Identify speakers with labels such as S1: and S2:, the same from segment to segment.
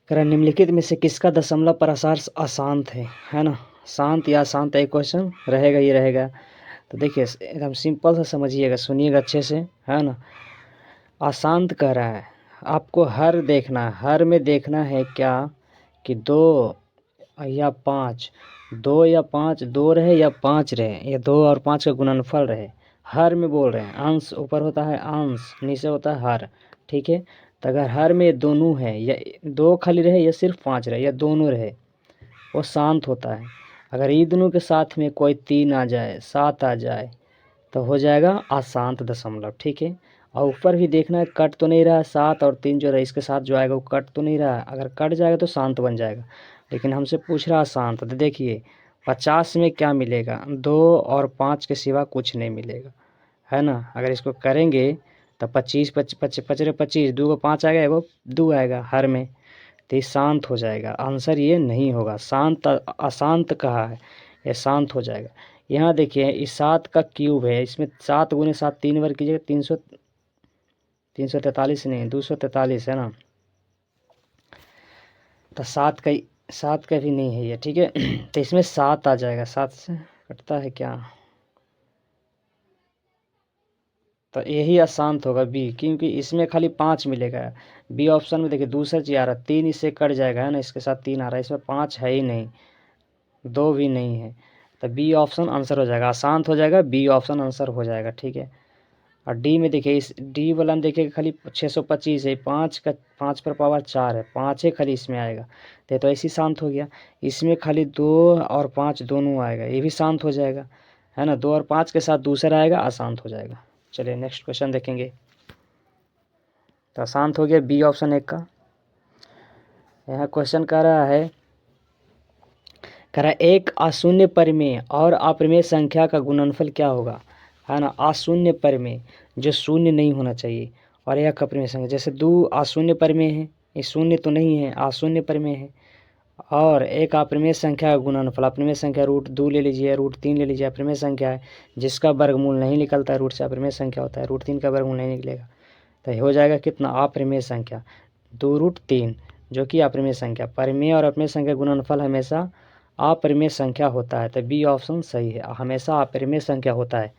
S1: कह रहा निम्नलिखित में से किसका दशमलव प्रसार अशांत है ना। शांत या अशांत एक क्वेश्चन रहेगा ही रहेगा। तो देखिए एकदम सिंपल सा समझिएगा, सुनिएगा अच्छे से, है ना। अशांत कह रहा है आपको हर देखना है, हर में देखना है क्या कि 2 या 5, 2 या 5, 2 रहे या 5 रहे, या 2 और 5 का गुणनफल रहे। हर में बोल रहे हैं, अंश ऊपर होता है अंश, नीचे होता है हर, ठीक है। तो अगर हर में दोनों है, या 2 खाली रहे या सिर्फ 5 रहे या दोनों रहे, वो शांत होता है। अगर ये दोनों के साथ में कोई 3 आ जाए, 7 आ जाए, तो हो जाएगा अशांत दशमलव, ठीक है। और ऊपर भी देखना है कट तो नहीं रहा है, 7 और 3 जो रहा इसके साथ जो आएगा वो कट तो नहीं रहा है। अगर कट जाएगा तो शांत बन जाएगा, लेकिन हमसे पूछ रहा है शांत। तो देखिए 50 में क्या मिलेगा, 2 और 5 के सिवा कुछ नहीं मिलेगा, है ना। अगर इसको करेंगे तो 25 25 2 को 5 आएगा, एगो 2 आएगा हर में, तो ये शांत हो जाएगा। आंसर ये नहीं होगा, शांत अशांत कहा है, ये शांत हो जाएगा। यहाँ देखिए इस 7 का क्यूब है, इसमें 7 गुने 7 3 बार कीजिएगा 343 नहीं 243 है ना। तो 7 का भी नहीं है ये, ठीक है। तो इसमें 7 आ जाएगा, 7 से कटता है क्या, तो यही अशांत होगा बी, क्योंकि इसमें खाली 5 मिलेगा। बी ऑप्शन में देखिए दूसरा चीज आ रहा है 3, इससे कट जाएगा, है ना, इसके साथ 3 आ रहा है, इसमें 5 है ही नहीं, 2 भी नहीं है। तो बी ऑप्शन आंसर हो जाएगा, अशांत हो जाएगा, बी ऑप्शन आंसर हो जाएगा, ठीक है। और डी में देखिए, इस डी वाला में देखिए खाली 625 है, 5 पर पावर 4 है, 5 है खाली इसमें आएगा, तो ऐसे शांत हो गया। इसमें खाली 2 और 5 दोनों आएगा, ये भी शांत हो जाएगा, है ना। 2 और 5 के साथ दूसरा आएगा, अशांत हो जाएगा। चलिए नेक्स्ट क्वेश्चन देखेंगे। तो अशांत हो गया बी ऑप्शन 1 का। यहाँ क्वेश्चन कह रहा है एक अशून्य परिमेय और अप्रमेय संख्या का गुणनफल क्या होगा, है ना। अशून्य परिमेय जो शून्य नहीं होना चाहिए, और एक अप्रमेय संख्या, जैसे 2 अशून्य परिमेय है, ये शून्य तो नहीं है, अशून्य परिमेय है। और एक अप्रमेय संख्या का गुणनफल, अप्रमेय संख्या √2 ले लीजिए, √3 ले लीजिए, अप्रमेय संख्या है जिसका वर्गमूल नहीं निकलता है, रूट से अप्रमेय संख्या होता है, √3 का वर्गमूल नहीं निकलेगा, तो हो जाएगा कितना, अप्रमेय संख्या 2√3, जो कि अप्रमेय संख्या। परिमेय और अप्रमेय संख्या गुणनफल हमेशा अपरिमेय संख्या होता है, तो बी ऑप्शन सही है, हमेशा अपरिमेय संख्या होता है।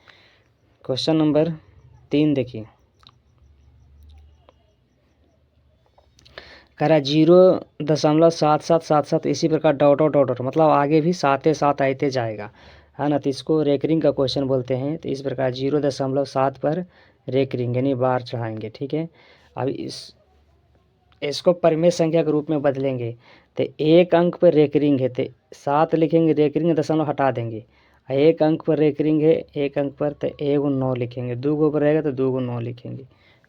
S1: क्वेश्चन नंबर 3 देखिए, कह रहा 0.7777, इसी प्रकार डॉट डॉट डॉट, मतलब आगे भी 7 आते जाएगा, है ना। तो इसको रेकरिंग का क्वेश्चन बोलते हैं। तो इस प्रकार 0.7 पर रेकरिंग यानी बार चढ़ाएंगे, ठीक है। अब इसको परिमेय संख्या के रूप में बदलेंगे, तो 1 अंक पर रेकरिंग है, तो 7 लिखेंगे, रेकरिंग दशमलव हटा देंगे। 1 अंक पर रेकरिंग है, 1 अंक पर, तो 1 को 9 लिखेंगे, 2 को ऊपर रहेगा तो 2 को 9 लिखेंगे,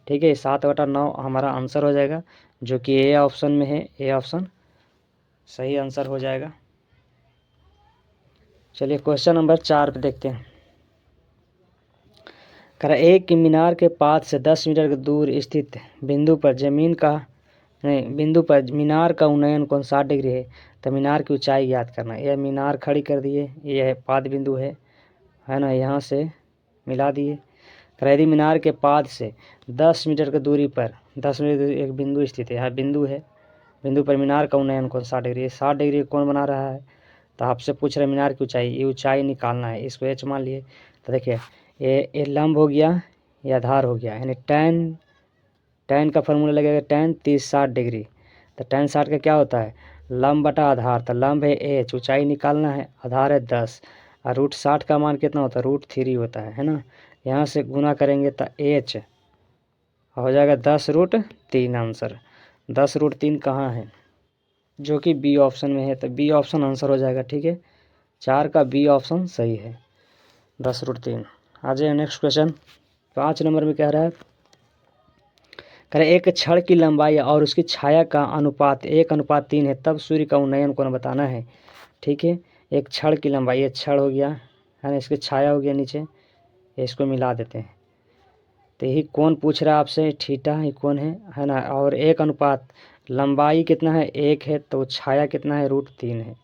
S1: ठीक है। 7/9 हमारा आंसर हो जाएगा, जो कि ए ऑप्शन में है, ए ऑप्शन सही आंसर हो जाएगा। चलिए क्वेश्चन नंबर 4 पे देखते हैं। कह रहा एक मीनार के पास से 10 मीटर दूर स्थित बिंदु पर मीनार का उन्नयन कोण 60 डिग्री है, तो मीनार की ऊंचाई याद करना है। यह मीनार खड़ी कर दिए, यह पाद बिंदु है ना, यहाँ से मिला दिए। यदि मीनार के पाद से 10 मीटर की दूरी पर 10 मीटर दूरी एक बिंदु स्थित है, यहाँ बिंदु है, बिंदु पर मीनार का उन्नयन कोण 60 डिग्री है, 60 डिग्री कौन बना रहा है, तो आपसे पूछ रहे मीनार की ऊंचाई, ये ऊंचाई निकालना है, इसको एच मान लिए। तो देखिए ये लंब हो गया, ये आधार हो गया, यानी tan का फॉर्मूला लगेगा tan 30 डिग्री। तो tan 60 का क्या होता है, लंब बटा आधार, तो लंब है एच, ऊंचाई निकालना है, आधार है 10, और √60 का मान कितना होता है, √3 होता है ना। यहाँ से गुना करेंगे तो एच हो जाएगा 10√3, आंसर 10√3 कहाँ है, जो कि बी ऑप्शन में है, तो बी ऑप्शन आंसर हो जाएगा, ठीक है। 4 का बी ऑप्शन सही है, 10√3। आ जाए नेक्स्ट क्वेश्चन। 5 नंबर में कह रहा है, एक छड़ की लंबाई और उसकी छाया का अनुपात 1:3 है, तब सूर्य का उन्नयन कोण बताना है, ठीक है। एक छड़ की लंबाई, ये छड़ हो गया, है ना, इसकी छाया हो गया नीचे, इसको मिला देते हैं, तो यही कौन पूछ रहा है आपसे, थीटा ही कौन है ना। और 1 लंबाई कितना है 1 है, तो छाया कितना है √3 है,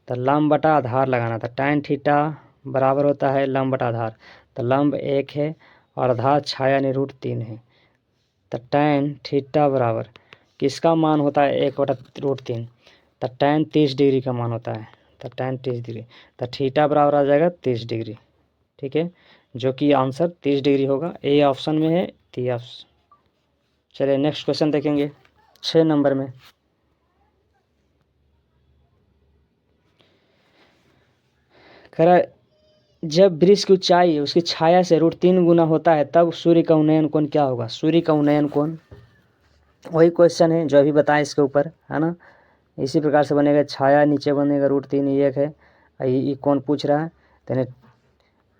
S1: तो लंब बटा आधार लगाना था। tan थीटा बराबर होता है लंब बटा आधार, तो लंब 1 है और आधार छाया ने √3 है, तो tan थीटा बराबर किसका मान होता है 1/√3, तो tan 30 डिग्री का मान होता है, तो tan 30 डिग्री, तो थीटा बराबर आ जाएगा 30 डिग्री। ठीक है, जो कि आंसर 30 डिग्री होगा, ए ऑप्शन में है, डी ऑप्शन। चलिए नेक्स्ट क्वेश्चन देखेंगे 6 नंबर में। कह रहा है जब वृक्ष की ऊंचाई उसकी छाया से √3 गुना होता है तब सूर्य का उन्नयन कोण क्या होगा? सूर्य का उन्नयन कोण वही क्वेश्चन है जो अभी बताएं इसके ऊपर, है ना। इसी प्रकार से बनेगा, छाया नीचे बनेगा √3, ये एक है, ये कौन पूछ रहा है, तो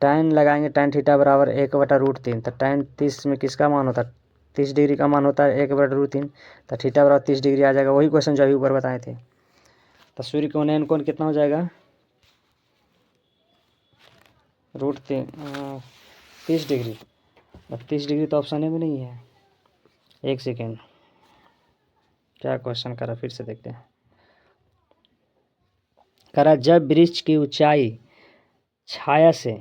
S1: tan लगाएंगे, tan थीटा बराबर 1/√3, तो tan 30 में किसका मान होता है? 30 डिग्री का मान होता है 1/√3, तो थीटा बराबर 30 डिग्री आ जाएगा, वही क्वेश्चन जो अभी ऊपर बताए थे। तो सूर्य का उन्नयन कोण कितना हो जाएगा? √3 30 डिग्री। 30 डिग्री तो ऑप्शन में नहीं है। एक सेकेंड, क्या क्वेश्चन करा, फिर से देखते हैं। करा जब वृक्ष की ऊंचाई छाया से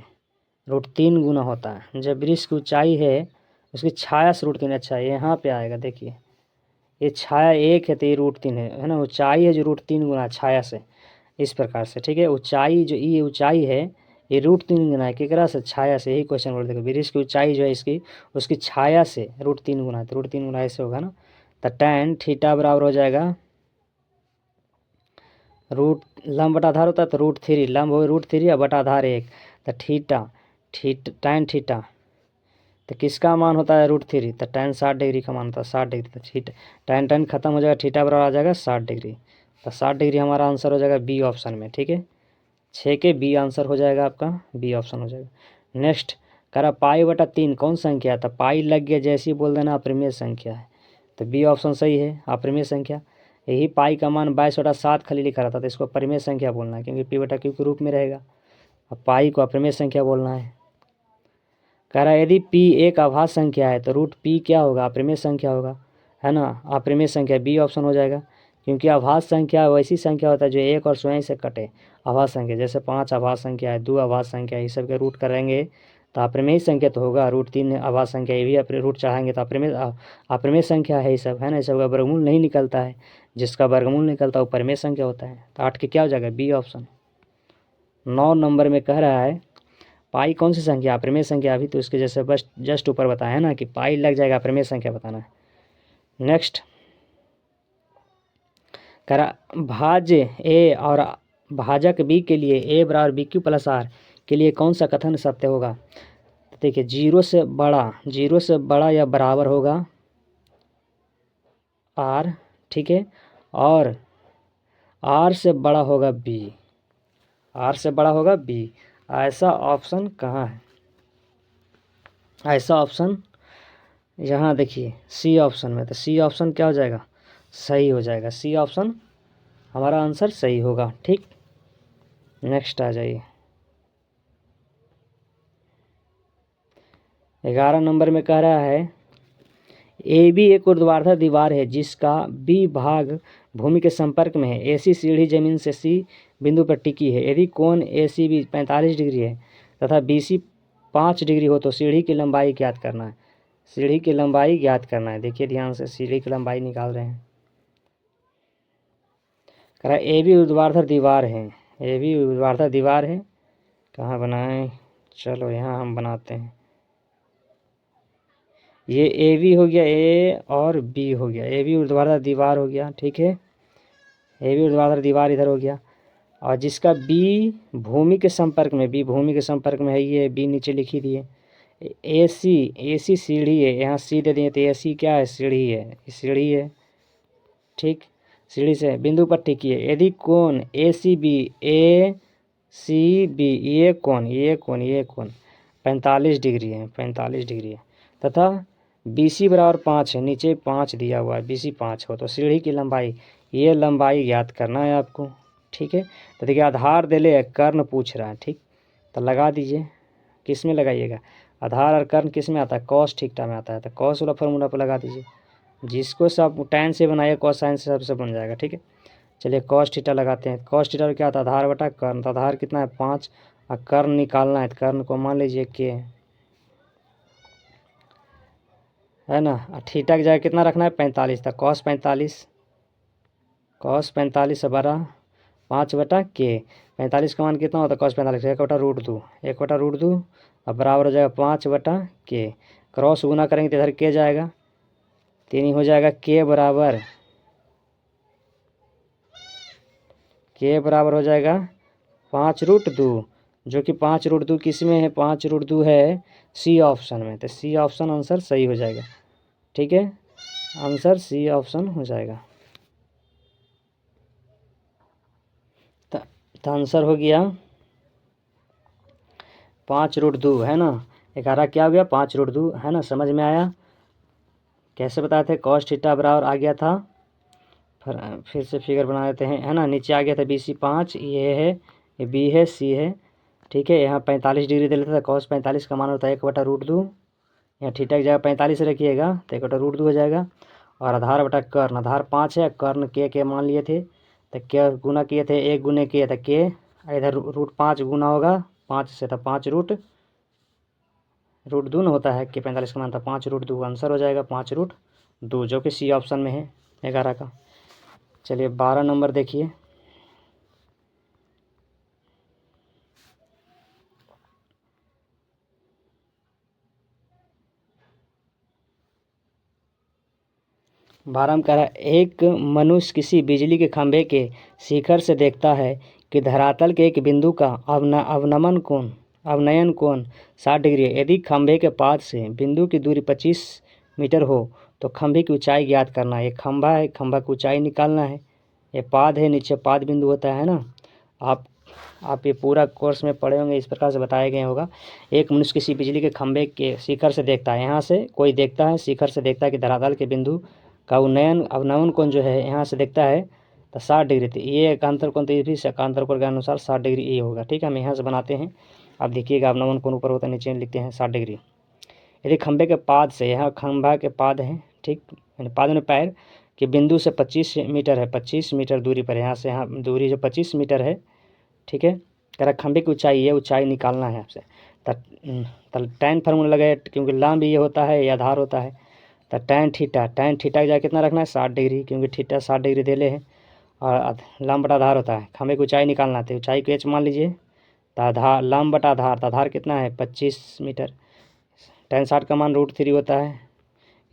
S1: √3 गुना होता है, जब वृक्ष की ऊंचाई है उसकी छाया से √3, अच्छा यहाँ पे आएगा, देखिए ये छाया 1 है तो ये √3 है ना, ऊंचाई है जो √3 गुना छाया से, इस प्रकार से। ठीक है, ऊंचाई जो ये ऊंचाई है ये √3 गुना है, किकरा से? छाया से। यही क्वेश्चन बोल, देखो वृक्ष की ऊंचाई जो है इसकी उसकी छाया से √3 गुना है, तो √3 गुना ऐसे होगा ना, तो tan थीटा बराबर हो जाएगा लंब बटा आधार होता है तो √3, लंब हो √3 और बटा आधार 1, तो tan थीटा तो किसका मान होता है? √3, तो tan 60 डिग्री का मान होता है, 60 डिग्री, तो tan खत्म हो जाएगा, थीटा बराबर आ जाएगा 60 डिग्री, तो 60 डिग्री हमारा आंसर हो जाएगा बी ऑप्शन में। ठीक है, 6 के बी आंसर हो जाएगा आपका, बी ऑप्शन हो जाएगा। नेक्स्ट करा π/3 कौन संख्या है? तो पाई लग गया जैसे ही बोल देना अप्रिमेय संख्या है, तो बी ऑप्शन सही है, अप्रिमेय संख्या। यही पाई का मान 22/7 खाली लिखा रहता, तो इसको परिमेय संख्या बोलना है, क्योंकि p/q के रूप में रहेगा। अब पाई को अप्रिमेय संख्या बोलना है। कह रहा है यदि p एक अभाज्य संख्या है तो √p क्या होगा? अप्रिमेय संख्या होगा, है ना, अप्रिमेय संख्या, बी ऑप्शन हो जाएगा। क्योंकि अभाज्य संख्या वैसी संख्या होता है जो एक और स्वयं से कटे। अभाज्य संख्या जैसे 5 अभाज्य संख्या है, 2 अभाज्य संख्या है, ये सब के रूट करेंगे तो अप्रिमेय संख्या तो होगा। √3 अभाज्य संख्या, ये भी रूट चढ़ाएंगे तो अप्रिमेय संख्या है, ये सब है ना, ये सब का वर्गमूल नहीं निकलता है, जिसका वर्गमूल निकलता है वो परिमेय संख्या होता है। तो 8 के क्या हो जाएगा? B option. 9 नंबर में कह रहा है पाई कौन सी संख्या? अप्रिमेय संख्या, अभी तो इसके जैसे बस जस्ट ऊपर बताया है ना कि पाई लग जाएगा, अप्रिमेय संख्या बताना है। नेक्स्ट करा भाज्य ए और भाजक बी के लिए ए बराबर BQ + R के लिए कौन सा कथन सत्य होगा? देखिए 0 से बड़ा या बराबर होगा R, ठीक है, और R से बड़ा होगा B, R से बड़ा होगा B। ऐसा ऑप्शन कहाँ है? ऐसा ऑप्शन यहाँ देखिए सी ऑप्शन में, तो सी ऑप्शन क्या हो जाएगा? सही हो जाएगा, सी ऑप्शन हमारा आंसर सही होगा। ठीक, नेक्स्ट आ जाइए 11 नंबर में कह रहा है ए बी एक ऊर्ध्वाधर दीवार है जिसका बी भाग भूमि के संपर्क में है, ऐसी सीढ़ी जमीन से सी बिंदु पर टिकी है। यदि कोण ACB 45 डिग्री है तथा BC 5 डिग्री हो तो सीढ़ी की लंबाई ज्ञात करना है। सीढ़ी की लंबाई ज्ञात करना है, देखिए ध्यान से, सीढ़ी की लंबाई निकाल रहे हैं। कह रहा है AB ऊर्ध्वाधर दीवार है, AB ऊर्ध्वाधर दीवार है, कहाँ बनाएं? चलो यहाँ हम बनाते हैं। ये AB हो गया, A और B हो गया, AB ऊर्ध्वाधर दीवार हो गया, ठीक है, AB ऊर्ध्वाधर दीवार इधर हो गया, और जिसका B भूमि के संपर्क में, B भूमि के संपर्क में है, ये B नीचे लिखी दिए। AC सीढ़ी है, यहाँ C दे दिए तो AC क्या है? सीढ़ी है, सीढ़ी है, ठीक, सीढ़ी से बिंदु पर टिकी है। यदि कोण ACB ये कोण 45 डिग्री है, 45 डिग्री है, तथा BC बराबर 5 है, नीचे 5 दिया हुआ है, BC 5 हो तो सीढ़ी की लंबाई, ये लंबाई ज्ञात करना है आपको। ठीक है, तो देखिए आधार दे ले, कर्ण पूछ रहा है, ठीक, तो लगा दीजिए, किस में लगाइएगा? आधार और कर्ण किस में आता है? कॉस थीटा में आता है, तो कॉस वाला फॉर्मूला पर लगा दीजिए, जिसको सब tan से बनाइए कॉस साइन से सबसे बन जाएगा। ठीक है, चलिए कॉस थीटा लगाते हैं। कॉस थीटा क्या आता है? आधार बटा कर्ण, तो आधार कितना है? 5, और कर्ण निकालना है, तो कर्ण को मान लीजिए के, है ना। थीटा की जगह कितना रखना है 45, था कॉस 45 बरा 5/k। 45 का मान कितना होता है कॉस 45, 1/√2, 1/√2 अब बराबर हो जाएगा 5/k। क्रॉस गुना करेंगे तो इधर के जाएगा, 3 हो जाएगा k बराबर हो जाएगा 5√2, जो कि 5√2 किस में है, 5√2 है सी ऑप्शन में। तो सी ऑप्शन आंसर सही हो जाएगा। ठीक है, आंसर सी ऑप्शन हो जाएगा। तो आंसर हो गया 5√2, है ना। 11 क्या हो गया 5√2, है ना। समझ में आया कैसे बताए थे, कॉस थीटा बराबर आ गया था। फिर से फिगर बना देते हैं, है ना। नीचे आ गया था BC 5, ये है, ये B है, C है। ठीक है, यहाँ 45 डिग्री दे लेता था, कॉस 45 का मान होता है 1/√2। यहाँ थीटा की जगह 45 रखिएगा तो 1/√2 हो जाएगा। और आधार बटा कर्ण, आधार 5 है, कर्ण के मान लिए थे तो क्या गुना किए थे, 1 गुने किए तो के, इधर √5 गुना होगा 5 से, तो 5√2 न होता है कि 45 का मान था 5√2, आंसर हो जाएगा 5√2, जो कि सी ऑप्शन में है 11 का। चलिए 12 नंबर देखिए। बारह में कह रहा है, एक मनुष्य किसी बिजली के खंभे के शिखर से देखता है कि धरातल के एक बिंदु का अवनयन कोण 60 डिग्री है। यदि खंभे के पाद से बिंदु की दूरी 25 मीटर हो तो खंभे की ऊंचाई ज्ञात करना है। ये खंभा है, खंभा की ऊंचाई निकालना है। ये पाद है, नीचे पाद बिंदु होता है ना। आप ये पूरा कोर्स में पढ़े होंगे, इस प्रकार से बताया गया होगा। एक मनुष्य किसी बिजली के खंभे के शिखर से देखता है, यहाँ से कोई देखता है, शिखर से देखता है कि धरातल के बिंदु का अवनयन कोण जो है यहाँ से देखता है तो 60 डिग्री थी। ये एकांतर कोण तो ये भी एकांतर कोण के अनुसार 60 डिग्री ये होगा। ठीक है, हम यहाँ से बनाते हैं। अब देखिएगा अवनयन कोण ऊपर होता है, नीचे लिखते हैं 60 डिग्री। यदि खंभे के पाद से, यहाँ खंभा के पाद हैं, ठीक, पाद में पैर कि बिंदु से 25 मीटर है, 25 मीटर दूरी पर, यहाँ से यहाँ दूरी जो 25 मीटर है। ठीक है, कह रहा खंभे की ऊंचाई, ये ऊंचाई निकालना है आपसे। तो tan फार्मूला लगाए, क्योंकि लाम भी ये होता है, ये आधार होता है। तो tan थीटा की जगह कितना रखना है 60 डिग्री, क्योंकि थीटा 60 डिग्री दे ले है। और लाम बटा आधार होता है, खंभे की ऊंचाई निकालना है, ऊंचाई को h मान लीजिए। तो आधार लाम बटा आधार, तो आधार कितना है 25 मीटर। tan 60 का मान √3 होता है,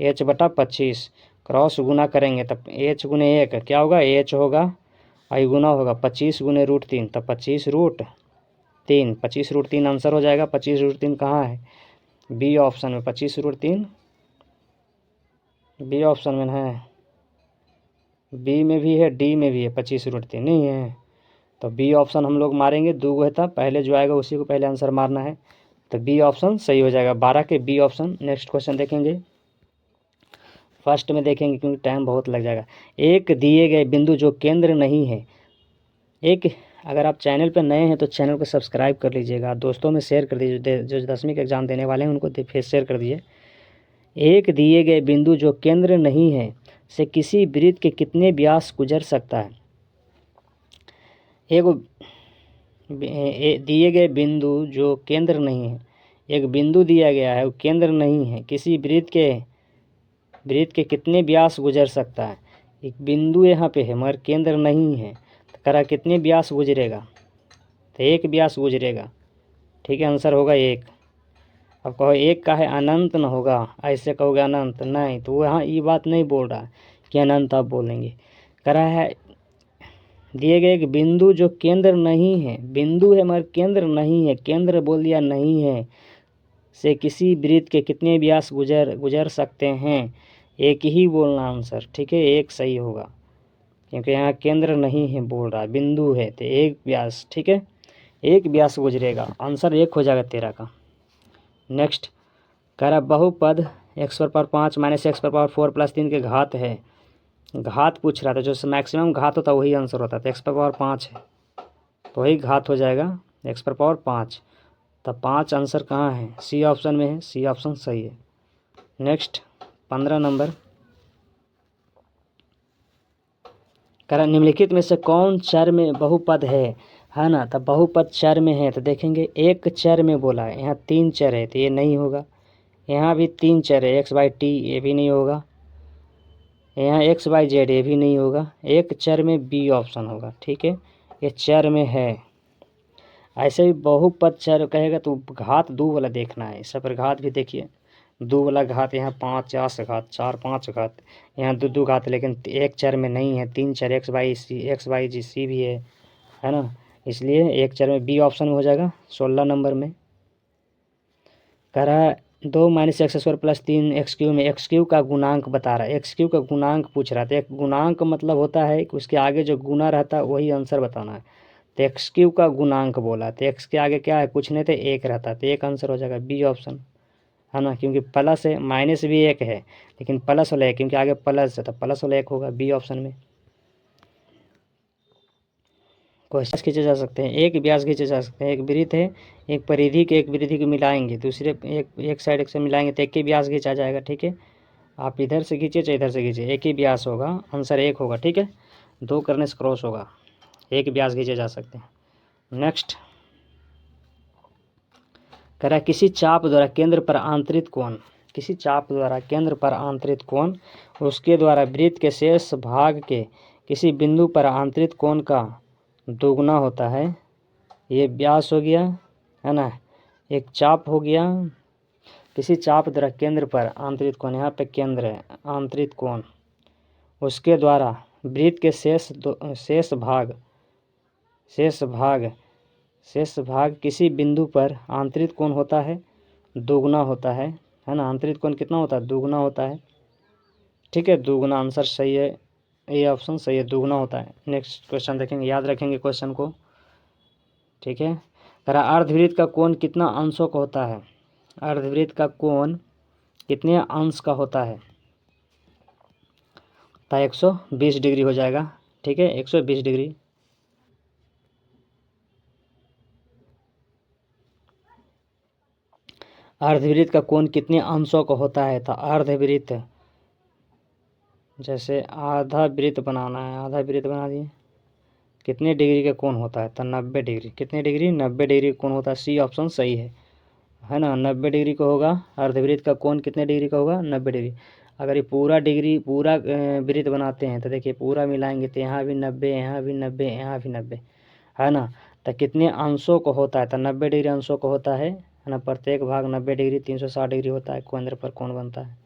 S1: h/25। क्रॉस गुना करेंगे तब h गुने 1 क्या होगा, h होगा, आई गुना होगा 25 गुने √3, तब 25√3, 25√3 आंसर हो जाएगा। 25√3 कहाँ है, बी ऑप्शन में। 25√3 बी ऑप्शन में है, बी में भी है, डी में भी है। 25√3 नहीं है तो बी ऑप्शन हम लोग मारेंगे। 2 गो है था, पहले जो आएगा उसी को पहले आंसर मारना है। तो बी ऑप्शन सही हो जाएगा, 12 के बी ऑप्शन। नेक्स्ट क्वेश्चन देखेंगे, फर्स्ट में देखेंगे क्योंकि टाइम बहुत लग जाएगा। एक दिए गए बिंदु जो केंद्र नहीं है, अगर आप चैनल पर नए हैं तो चैनल को सब्सक्राइब कर लीजिएगा, दोस्तों में शेयर कर दीजिए, जो 10वीं का एग्ज़ाम देने वाले हैं उनको फिर शेयर कर दीजिए। एक दिए गए बिंदु जो केंद्र नहीं है से किसी वृत्त के कितने व्यास गुजर सकता है। दिए गए बिंदु जो केंद्र नहीं है, एक बिंदु दिया गया है वो केंद्र नहीं है, किसी वृत्त के कितने व्यास गुजर सकता है। एक बिंदु यहाँ पे है मगर केंद्र नहीं है, तो करा कितने व्यास गुजरेगा, तो 1 व्यास गुजरेगा। ठीक है, आंसर होगा 1। अब कहो 1 का है अनंत न होगा, ऐसे कहोगे अनंत नहीं, तो वहाँ ये बात नहीं बोल रहा कि अनंत आप बोलेंगे। करा है दिए गए एक बिंदु जो केंद्र नहीं है, बिंदु है मगर केंद्र नहीं है, केंद्र बोल दिया नहीं है, से किसी वृत्त के कितने व्यास गुजर सकते हैं। 1 ही बोलना आंसर। ठीक है, 1 सही होगा, क्योंकि यहाँ केंद्र नहीं है बोल रहा है, बिंदु है तो 1 व्यास। ठीक है, 1 व्यास गुजरेगा, आंसर 1 हो जाएगा 13 का। नेक्स्ट कह रहा बहुपद x⁴ माइनस x⁴ 4 + 3 के घात है। घात पूछ रहा था, जो मैक्सिमम घात होता है वही आंसर होता है। x⁴ है तो वही घात हो जाएगा x⁴। तब 5 आंसर कहाँ है, सी ऑप्शन में है, सी ऑप्शन सही है। नेक्स्ट 15 नंबर कह रहा निम्नलिखित में से कौन चर में बहुपद है ना। तब बहुपद चर में है तो देखेंगे, एक चर में बोला है, यहाँ 3 चर है तो ये नहीं होगा। यहाँ भी 3 चर है, एक्स बाई टी ये भी नहीं होगा, यहाँ एक्स बाई जेड ये भी नहीं होगा, एक चर में बी ऑप्शन होगा। ठीक है, ये चर में है। ऐसे ही बहुपद चर कहेगा तो घात दो वाला देखना है। इस पर घात भी देखिए, दो वाला घात, यहाँ 5 घात 4 5 घात, यहाँ दो घात, लेकिन एक चर में नहीं है, 3 चर एक्स बाई जी सी भी है ना, इसलिए एक चर में बी ऑप्शन हो जाएगा 16 नंबर में। कह रहा है 2 minus x square plus 3 x Q में एक्स क्यू का गुणांक बता रहा है। एक्स क्यू का गुणांक पूछ रहा था। एक गुणांक मतलब होता है कि उसके आगे जो गुना रहता है वही आंसर बताना है। तो एक्स क्यू का गुणांक बोला, तो एक्स के आगे क्या है, कुछ नहीं, तो एक रहता है, तो एक आंसर हो जाएगा बी ऑप्शन, है ना, क्योंकि प्लस है, माइनस भी एक है लेकिन प्लस वाला है, क्योंकि आगे प्लस है तो प्लस वाला एक होगा बी ऑप्शन में। क्वेश्चन खींचे जा सकते हैं, एक व्यास खींचे जा सकते हैं, एक वृत्त है, एक परिधि के, एक वृत्ति को मिलाएंगे, दूसरे एक साइड से मिलाएंगे तो एक ही व्यास खींचा जाएगा। ठीक है, आप इधर से खींचे चाहे इधर से खींचे, एक ही व्यास होगा, आंसर एक होगा। ठीक है, दो करने से क्रॉस होगा, एक व्यास खींचे जा सकते हैं। नेक्स्ट कह रहा है किसी चाप द्वारा केंद्र पर आंतरित कोण, किसी चाप द्वारा केंद्र पर आंतरित कोण उसके द्वारा वृत्त के शेष भाग के किसी बिंदु पर आंतरित कोण का दोगुना होता है। ये व्यास हो गया, है ना, एक चाप हो गया। किसी चाप द्वारा केंद्र पर आंतरित कोण, यहाँ पे केंद्र है, आंतरित कोण उसके द्वारा वृत्त के शेष भाग किसी बिंदु पर आंतरित कोण होता है, दोगुना होता है ना। आंतरित कोण कितना होता है, दोगुना होता है। ठीक है, दोगुना आंसर सही है, ये ऑप्शन सही है, दोगुना होता है। नेक्स्ट क्वेश्चन देखेंगे, याद रखेंगे क्वेश्चन को। ठीक है, अर्धवृत्त का कोण कितना अंशों का होता है, अर्धवृत्त का कोण कितने अंश का होता है, तो 120 डिग्री हो जाएगा। ठीक है, 120 डिग्री। अर्धवृत्त का कोण कितने अंशों का होता है, तो अर्धवृत्त, जैसे आधा वृत्त बनाना है, आधा वृत्त बना दिए, कितने डिग्री का कोण होता है, तो 90 डिग्री। कितने डिग्री, 90 डिग्री कोण होता है। सी ऑप्शन सही है ना, 90 डिग्री का होगा। अर्धवृत्त का कोण कितने डिग्री का होगा, 90 डिग्री। अगर ये पूरा वृत्त बनाते हैं तो देखिए पूरा मिलाएंगे तो यहाँ भी 90, यहाँ भी 90, यहाँ भी 90, है ना, तो कितने अंशों को होता है, तो 90 डिग्री अंशों को होता है ना। प्रत्येक भाग 90 डिग्री, 360 डिग्री होता है, केंद्र पर कोण बनता है।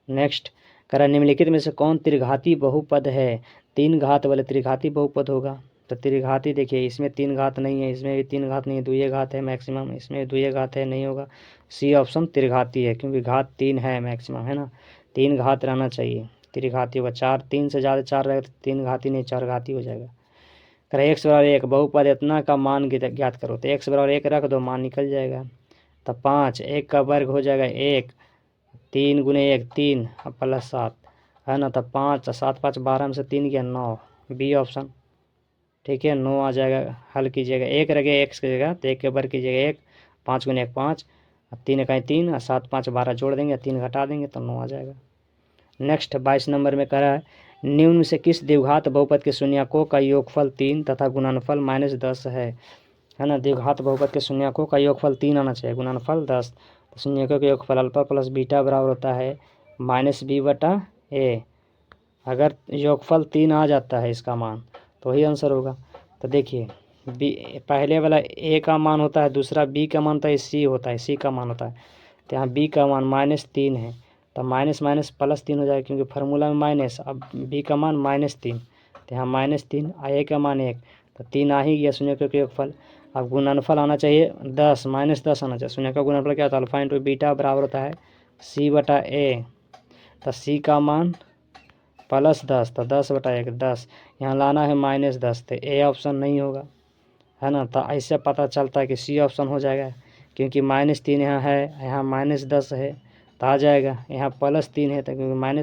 S1: नेक्स्ट करा निम्नलिखित में से कौन त्रिघाती बहुपद है, 3 घात वाले त्रिघाती बहुपद होगा। तो त्रिघाती देखिए, इसमें 3 घात नहीं है, इसमें भी 3 घात नहीं है, 2 घात है मैक्सिमम, इसमें 2 घात है, नहीं होगा। सी ऑप्शन त्रिघाती है, क्योंकि घात 3 है मैक्सिमम, है ना, 3 घात रहना चाहिए, त्रिघाती होगा। 4, 3 से ज़्यादा 4 रहेगा तो 3 घाती नहीं, 4 घाती हो जाएगा। कह रहा x बराबर 1 बहुपद इतना का मान ज्ञात करो, तो x बराबर 1 रख दो, मान निकल जाएगा। तो 5, 1 का वर्ग हो जाएगा 1, 3 गुने 1 3 और प्लस 7, है ना, तो 5 7 5 12 में से 3 गया 9, बी ऑप्शन। ठीक है, 9 आ जाएगा। हल कीजिएगा, 1 रह गया एक्स की जगह तो 1 के वर्ग कीजिएगा 1, 5 गुने 1 5, 3 इकाई 3 और 7 5 12 जोड़ देंगे, 3 घटा देंगे तो 9 आ जाएगा। नेक्स्ट 22 नंबर में कह रहा है निम्न से किस द्विघात बहुपद के शून्यकों का योगफल 3 तथा गुणनफल -10 है ना। द्विघात बहुपद के शून्यकों का योगफल 3 आना चाहिए, गुणनफल 10। तो शून्यकों का योगफल अल्फा प्लस बीटा बराबर होता है -b/a। अगर योगफल 3 आ जाता है इसका मान तो वही आंसर होगा। तो देखिए बी, पहले वाला a का मान होता है, दूसरा b का मान होता है, c होता है, c का मान होता है। तो यहाँ b का मान -3 है, तो माइनस माइनस प्लस 3 हो जाएगा, क्योंकि फार्मूला में माइनस। अब b का मान -3, तो यहाँ -3, a का मान 1, तो 3 आ ही गया शून्यकों का योगफल। अब गुणनफल आना चाहिए 10, -10 आना चाहिए। शून्य का गुणनफल क्या होता है, अल्फा इंटू बीटा बराबर होता है c/a। तो c का मान +10, तो 10/1 10, यहाँ लाना है -10, तो ए ऑप्शन नहीं होगा, है ना। तो ऐसे पता चलता है कि सी ऑप्शन हो जाएगा, क्योंकि -3 यहाँ है, यहाँ -10 है तो आ जाएगा। यहाँ +3 है तो क्योंकि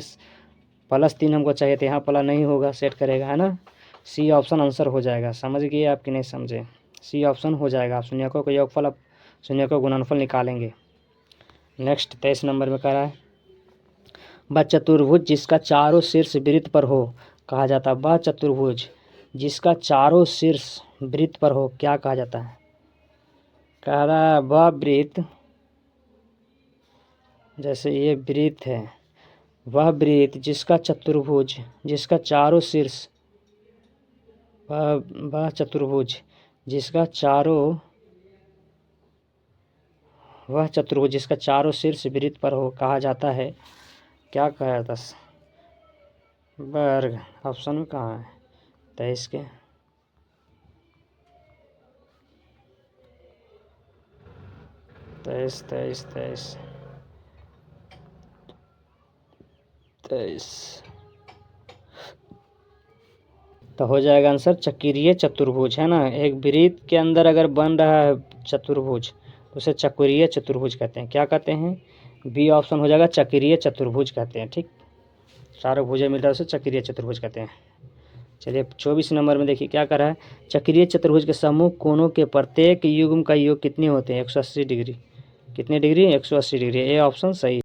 S1: +3 हमको चाहिए, तो यहाँ प्लस नहीं होगा, सेट करेगा, है ना। सी ऑप्शन आंसर हो जाएगा। समझ गए आप कि नहीं समझे, सी ऑप्शन हो जाएगा। आप शून्यकों का योगफल, आप शून्यकों का गुणनफल निकालेंगे। नेक्स्ट 23 नंबर में कह रहा है वह चतुर्भुज जिसका चारों शीर्ष वृत्त पर हो कहा जाता है। वह चतुर्भुज जिसका चारों शीर्ष वृत्त पर हो क्या कहा जाता है। कह रहा है वह वृत्त जैसे ये वृत्त है, वह वृत्त जिसका चतुर्भुज, जिसका चारों शीर्ष, वह चतुर्भुज जिसका चारों, वह चतुर्भुज जिसका चारों शीर्ष वृत्त पर हो कहा जाता है, क्या कहा जाता है? वर्ग। ऑप्शन में कहाँ है? 23 के 23 23 23 23 तो हो जाएगा आंसर चक्रीय चतुर्भुज, है ना। एक वृत्त के अंदर अगर बन रहा है चतुर्भुज तो उसे चक्रीय चतुर्भुज कहते हैं। क्या कहते हैं? बी ऑप्शन हो जाएगा, चक्रीय चतुर्भुज कहते हैं। ठीक, चारों भुजें मिल रहा है उसे चक्रीय चतुर्भुज कहते हैं। चलिए 24 नंबर में देखिए क्या कर रहा है। चक्रीय चतुर्भुज के समूह कोणों के प्रत्येक युग्म का योग कितने होते हैं? 180 डिग्री। कितने डिग्री? 180 डिग्री। ए ऑप्शन सही।